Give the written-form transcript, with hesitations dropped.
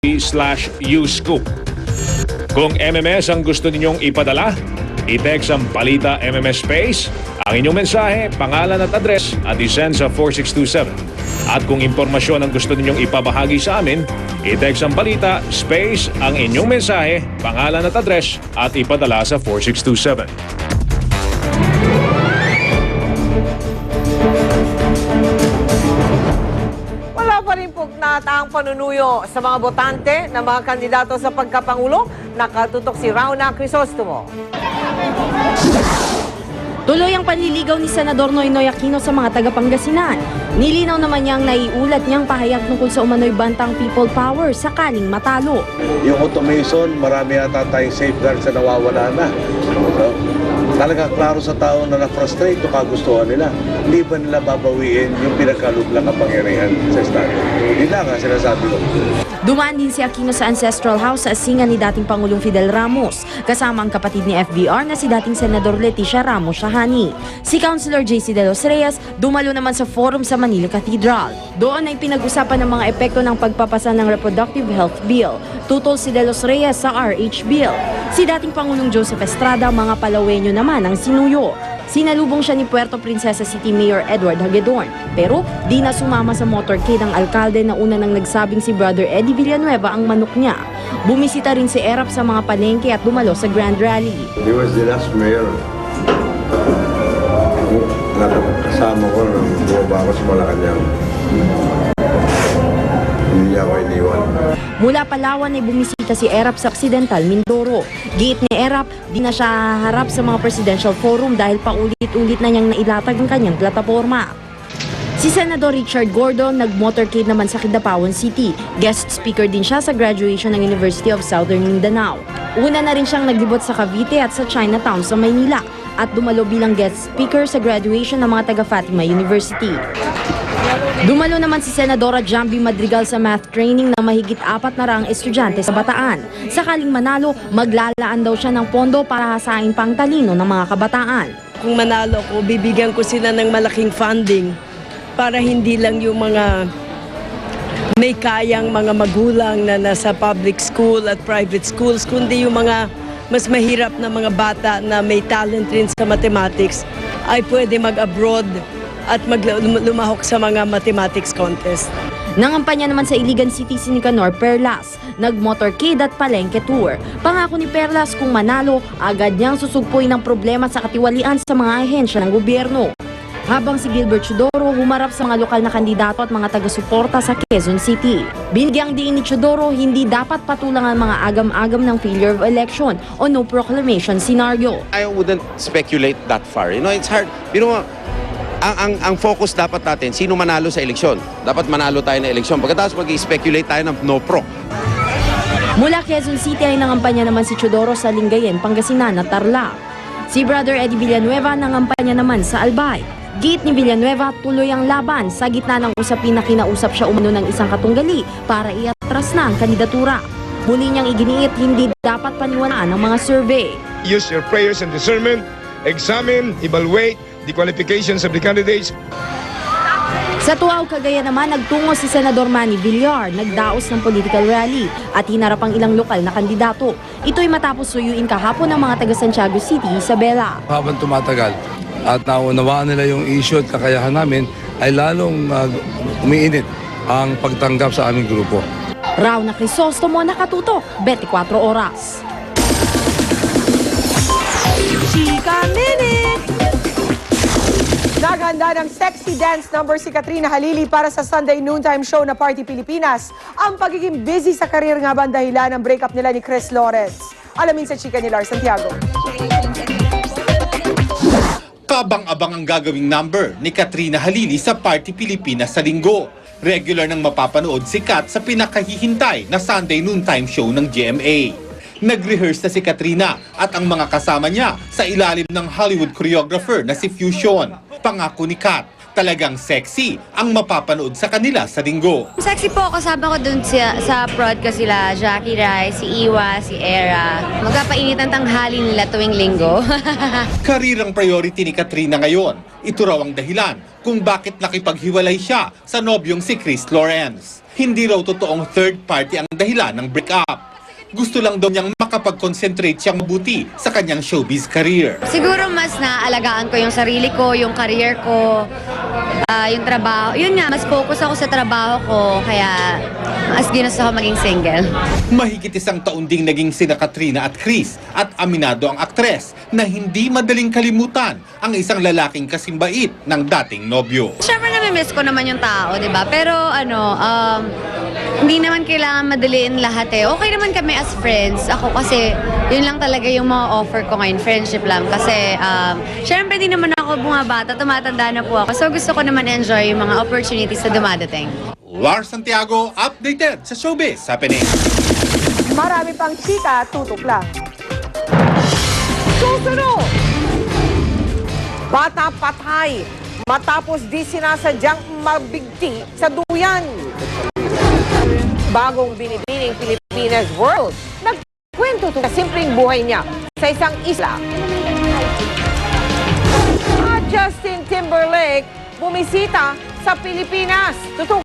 /uscoop. Kung MMS ang gusto ninyong ipadala, i-text ang Balita MMS Space, ang inyong mensahe, pangalan at address at i-send sa 4627. At kung impormasyon ang gusto ninyong ipabahagi sa amin, i-text ang Balita Space, ang inyong mensahe, pangalan at address at ipadala sa 4627. Pa rin po nataang panunuyo sa mga botante na mga kandidato sa pagkapangulo, nakatutok si Rowna Crisostomo. Tuloy ang panliligaw ni Senador Noynoy Aquino sa mga taga-Pangasinan. Nilinaw naman niyang naiulat niyang pahayag tungkol sa umano'y bantang people power sakaling matalo. Yung automation, marami yata tayong safeguards na nawawala na. So, talaga klaro sa tao na na-frustrate o kagustuhan nila. Hindi ba nila babawiin yung pinagkaloob na kapangyarihan sa Estado? Hindi lang nga sinasabi ko. Dumaan din si Aquino sa Ancestral House sa asingan ni dating Pangulong Fidel Ramos, kasama ang kapatid ni FBR na si dating Senador Leticia Ramos Shahani. Si Councilor JC De Los Reyes dumalo naman sa forum sa Manila Cathedral. Doon ay pinag-usapan ng mga epekto ng pagpapasa ng Reproductive Health Bill. Tutol si De Los Reyes sa RH Bill. Si dating Pangulong Joseph Estrada, mga Palawenyo naman ang sinuyo. Sinalubong siya ni Puerto Princesa City Mayor Edward Hagedorn, pero di na sumama sa motorcade ang alkalde na una nang nagsabing si Brother Eddie Villanueva ang manok niya. Bumisita rin si Erap sa mga palengke at dumalo sa Grand Rally. He was the last mayor. Kasama ko nang bumaba ako sa Malacanang. Hindi niya ako iniwan. Mula Palawan ay bumisita si Erap sa Occidental Mindoro. Giit ni Erap, di na siya harap sa mga presidential forum dahil paulit-ulit na niyang nailatag ang kanyang plataforma. Si Senador Richard Gordon nag-motorcade naman sa Kidapawan City. Guest speaker din siya sa graduation ng University of Southern Mindanao. Una na rin siyang naglibot sa Cavite at sa Chinatown sa Maynila at dumalo bilang guest speaker sa graduation ng mga taga-Fatima University. Dumalo naman si Senadora Jambi Madrigal sa math training na mahigit 400 estudyante sa Bataan. Sakaling manalo, maglalaan daw siya ng pondo para hasain pang talino ng mga kabataan. Kung manalo ko, bibigyan ko sila ng malaking funding para hindi lang yung mga may kayang mga magulang na nasa public school at private schools, kundi yung mga mas mahirap na mga bata na may talent rin sa mathematics ay pwede mag-abroad at lumahok sa mga mathematics contest. Nangampanya naman sa Iligan City si Nicanor Perlas, nag-motorcade at palengke tour. Pangako ni Perlas kung manalo, agad niyang susugpuin ang problema sa katiwalian sa mga ahensya ng gobyerno. Habang si Gilbert Chodoro humarap sa mga lokal na kandidato at mga taga-suporta sa Quezon City. Binigyang diin ni Chodoro, hindi dapat patulang ang mga agam-agam ng failure of election o no proclamation scenario. I wouldn't speculate that far. You know, it's hard. You know, ang focus dapat natin, sino manalo sa eleksyon. Dapat manalo tayo na eleksyon. Pagkatapos mag-speculate tayo ng no pro. Mula Quezon City ay nangampanya naman si Chodoro sa Lingayen, Pangasinan at Tarlac. Si Brother Eddie Villanueva nangampanya naman sa Albay. Giit ni Villanueva, tuloy ang laban sa gitna ng usapin na kinausap siya umano ng isang katunggali para iatras na ang kandidatura. Muli niyang iginiit, hindi dapat paniwalaan ang mga survey. Use your prayers and discernment, examine, evaluate the qualifications of the candidates. Sa Tuaw, Cagayan naman, nagtungo si Senador Manny Villar, nagdaos ng political rally at hinarap ang ilang lokal na kandidato. Ito'y matapos suyuin kahapon ng mga taga Santiago City, Isabela. Habang tumatagal at naunawaan nila yung issue at kakayahan namin, ay lalong umiinit ang pagtanggap sa aming grupo. Rowna Crisostomo, nakatutok, 24 oras. Chika Minute! Naghanda ng sexy dance number si Katrina Halili para sa Sunday noontime show na Party Pilipinas. Ang pagiging busy sa karir nga ba ang dahilan ng breakup nila ni Chris Lawrence? Alamin sa chika ni Lars Santiago. Kabang-abang ang gagawing number ni Katrina Halili sa Party Pilipinas sa Linggo. Regular nang mapapanood si Kat sa pinakahihintay na Sunday noontime show ng GMA. Nag-rehearse na si Katrina at ang mga kasama niya sa ilalim ng Hollywood choreographer na si Fusion. Pangako ni Kat, talagang sexy ang mapapanood sa kanila sa Linggo. Sexy po, kasama ko dun sa prod ko sila, Jackie Rai, si Iwa, si Era. Magpapainit ang tanghali nila tuwing Linggo. Karirang priority ni Katrina ngayon. Ito raw ang dahilan kung bakit nakipaghiwalay siya sa nobyong si Chris Lawrence. Hindi raw totoong third party ang dahilan ng breakup. Gusto lang daw niyang makapag-concentrate siyang mabuti sa kanyang showbiz career. Siguro mas naalagaan ko yung sarili ko, yung career ko, yung trabaho. Yun nga, mas focus ako sa trabaho ko, kaya mas ginusto ko maging single. Mahigit isang taon ding naging sina Katrina at Chris at aminado ang aktres na hindi madaling kalimutan ang isang lalaking kasimbait ng dating nobyo. Siyempre nami-miss ko naman yung tao, di ba? Pero hindi naman kailangan madaliin lahat eh. Okay naman kami as friends. Ako kasi, yun lang talaga yung mga offer ko ngayon, friendship lang. Kasi, syempre di naman ako bumabata, tumatanda na po ako. So gusto ko naman enjoy yung mga opportunities na dumadating. Lars Santiago, updated sa Showbiz Happening. Marami pang chika, tutok lang. Susunod! Bata patay matapos di sinasadyang mabigti sa duyan. Bagong binibining Pilipinas World. Nagkwento ito sa simpleng buhay niya sa isang isla. At Justin Timberlake bumisita sa Pilipinas. Tutok